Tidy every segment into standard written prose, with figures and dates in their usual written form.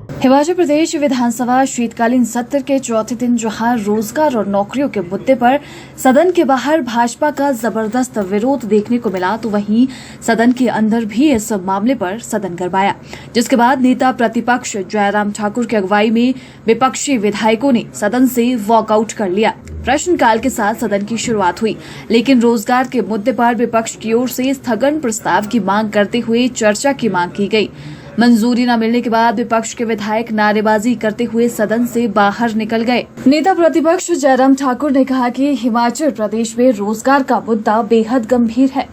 हिमाचल प्रदेश विधानसभा शीतकालीन सत्र के चौथे दिन जहां रोजगार और नौकरियों के मुद्दे पर सदन के बाहर भाजपा का जबरदस्त विरोध देखने को मिला, तो वहीं सदन के अंदर भी इस मामले पर सदन गरमाया, जिसके बाद नेता प्रतिपक्ष जयराम ठाकुर की अगुवाई में विपक्षी विधायकों ने सदन से वॉकआउट कर लिया। प्रश्नकाल के साथ सदन की शुरुआत हुई, लेकिन रोजगार के मुद्दे पर विपक्ष की ओर से स्थगन प्रस्ताव की मांग करते हुए चर्चा की मांग की गई। मंजूरी न मिलने के बाद विपक्ष के विधायक नारेबाजी करते हुए सदन से बाहर निकल गए। नेता प्रतिपक्ष जयराम ठाकुर ने कहा कि हिमाचल प्रदेश में रोजगार का मुद्दा बेहद गंभीर है।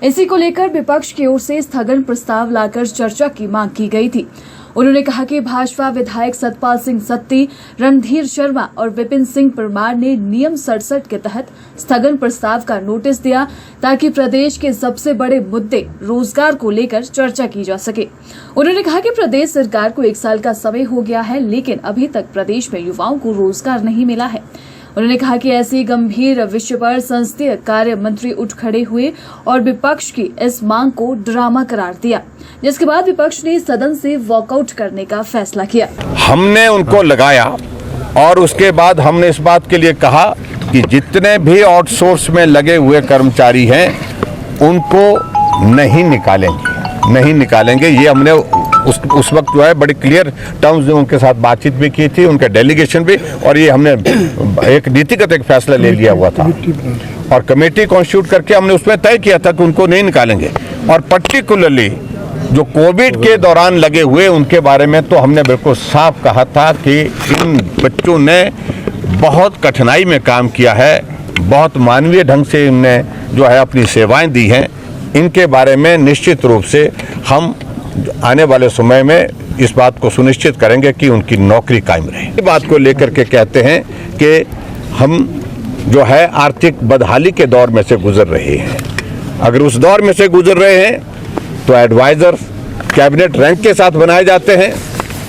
इसी को लेकर विपक्ष की ओर से स्थगन प्रस्ताव लाकर चर्चा की मांग की गई थी। उन्होंने कहा कि भाजपा विधायक सतपाल सिंह सत्ती, रणधीर शर्मा और विपिन सिंह परमार ने नियम 67 के तहत स्थगन प्रस्ताव का नोटिस दिया ताकि प्रदेश के सबसे बड़े मुद्दे रोजगार को लेकर चर्चा की जा सके। उन्होंने कहा कि प्रदेश सरकार को 1 साल का समय हो गया है, लेकिन अभी तक प्रदेश में युवाओं को रोजगार नहीं मिला है। उन्होंने कहा कि ऐसी गंभीर विषय पर संसदीय कार्य मंत्री उठ खड़े हुए और विपक्ष की इस मांग को ड्रामा करार दिया, जिसके बाद विपक्ष ने सदन से वॉकआउट करने का फैसला किया। हमने उनको लगाया और उसके बाद हमने इस बात के लिए कहा कि जितने भी आउटसोर्स में लगे हुए कर्मचारी हैं उनको नहीं निकालेंगे। ये हमने उस वक्त जो है बड़ी क्लियर टर्म्स में उनके साथ बातचीत भी की थी, उनके डेलीगेशन भी, और ये हमने एक नीतिगत एक फैसला ले लिया हुआ था और कमेटी कॉन्स्टिट्यूट करके हमने उसमें तय किया था कि उनको नहीं निकालेंगे। और पर्टिकुलरली जो कोविड के दौरान लगे हुए उनके बारे में तो हमने बिल्कुल साफ कहा था कि इन बच्चों ने बहुत कठिनाई में काम किया है, बहुत मानवीय ढंग से इनने जो है अपनी सेवाएं दी हैं। इनके बारे में निश्चित रूप से हम आने वाले समय में इस बात को सुनिश्चित करेंगे कि उनकी नौकरी कायम रहे। इस बात को लेकर के कहते हैं कि हम जो है आर्थिक बदहाली के दौर में से गुजर रहे हैं। अगर उस दौर में से गुजर रहे हैं तो एडवाइजर कैबिनेट रैंक के साथ बनाए जाते हैं।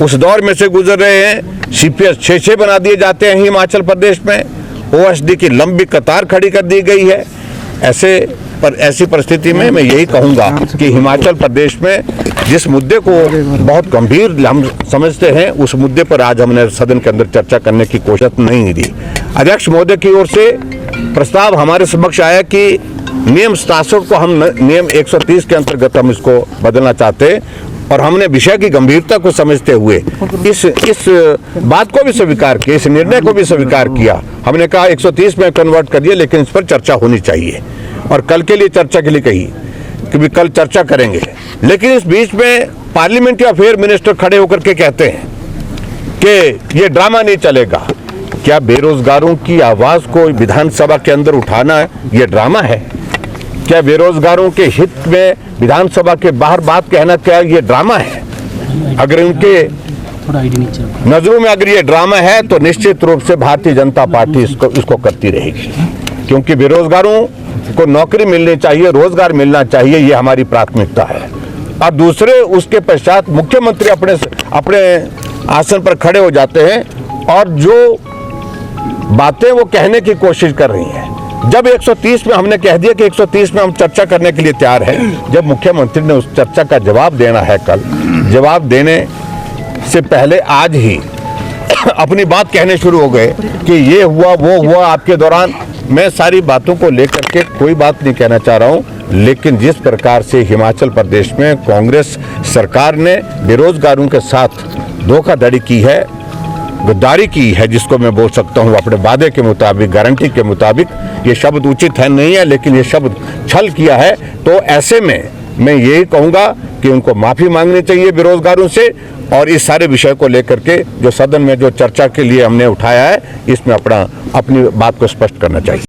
उस दौर में से गुजर रहे हैं, सीपीएस 6 बना दिए जाते हैं हिमाचल प्रदेश में। ओएसडी की लंबी कतार खड़ी कर दी गई है। ऐसी परिस्थिति में मैं यही कहूँगा कि हिमाचल प्रदेश में जिस मुद्दे को बहुत गंभीर हम समझते हैं, उस मुद्दे पर आज हमने सदन के अंदर चर्चा करने की कोशिश नहीं दी। अध्यक्ष महोदय की ओर से प्रस्ताव हमारे समक्ष आया कि नियम 67 को हम नियम 130 के अंतर्गत हम इसको बदलना चाहते हैं, और हमने विषय की गंभीरता को समझते हुए इस बात को भी स्वीकार किया, इस निर्णय को भी स्वीकार किया। हमने कहा 130 में कन्वर्ट करिए, लेकिन इस पर चर्चा होनी चाहिए, और कल के लिए चर्चा के लिए कही कि भी कल चर्चा करेंगे। लेकिन इस बीच में पार्लियामेंट्री अफेयर मिनिस्टर खड़े होकर के कहते हैं कि ये ड्रामा नहीं चलेगा। क्या बेरोजगारों की आवाज को विधानसभा के अंदर उठाना ये ड्रामा है? क्या बेरोजगारों के हित में विधानसभा के बाहर बात कहना क्या ये ड्रामा है? अगर उनके नजरों में अगर ये ड्रामा है तो निश्चित रूप से भारतीय जनता पार्टी इसको करती रहेगी, क्योंकि बेरोजगारों को नौकरी मिलनी चाहिए, रोजगार मिलना चाहिए, ये हमारी प्राथमिकता है। और दूसरे उसके पश्चात मुख्यमंत्री अपने आसन पर खड़े हो जाते हैं और जो बातें वो कहने की कोशिश कर रही हैं। जब 130 में हमने कह दिया कि 130 में हम चर्चा करने के लिए तैयार हैं, जब मुख्यमंत्री ने उस चर्चा का जवाब देना है कल, जवाब देने से पहले आज ही अपनी बात कहने शुरू हो गए कि ये हुआ वो हुआ आपके दौरान। मैं सारी बातों को लेकर के कोई बात नहीं कहना चाह रहा हूं, लेकिन जिस प्रकार से हिमाचल प्रदेश में कांग्रेस सरकार ने बेरोजगारों के साथ धोखाधड़ी की है, गद्दारी की है, जिसको मैं बोल सकता हूं अपने वादे के मुताबिक, गारंटी के मुताबिक, ये शब्द उचित है नहीं है, लेकिन ये शब्द छल किया है, तो ऐसे में मैं यही कहूंगा कि उनको माफी मांगनी चाहिए बेरोजगारों से, और इस सारे विषय को लेकर के जो सदन में जो चर्चा के लिए हमने उठाया है, इसमें अपनी बात को स्पष्ट करना चाहिए।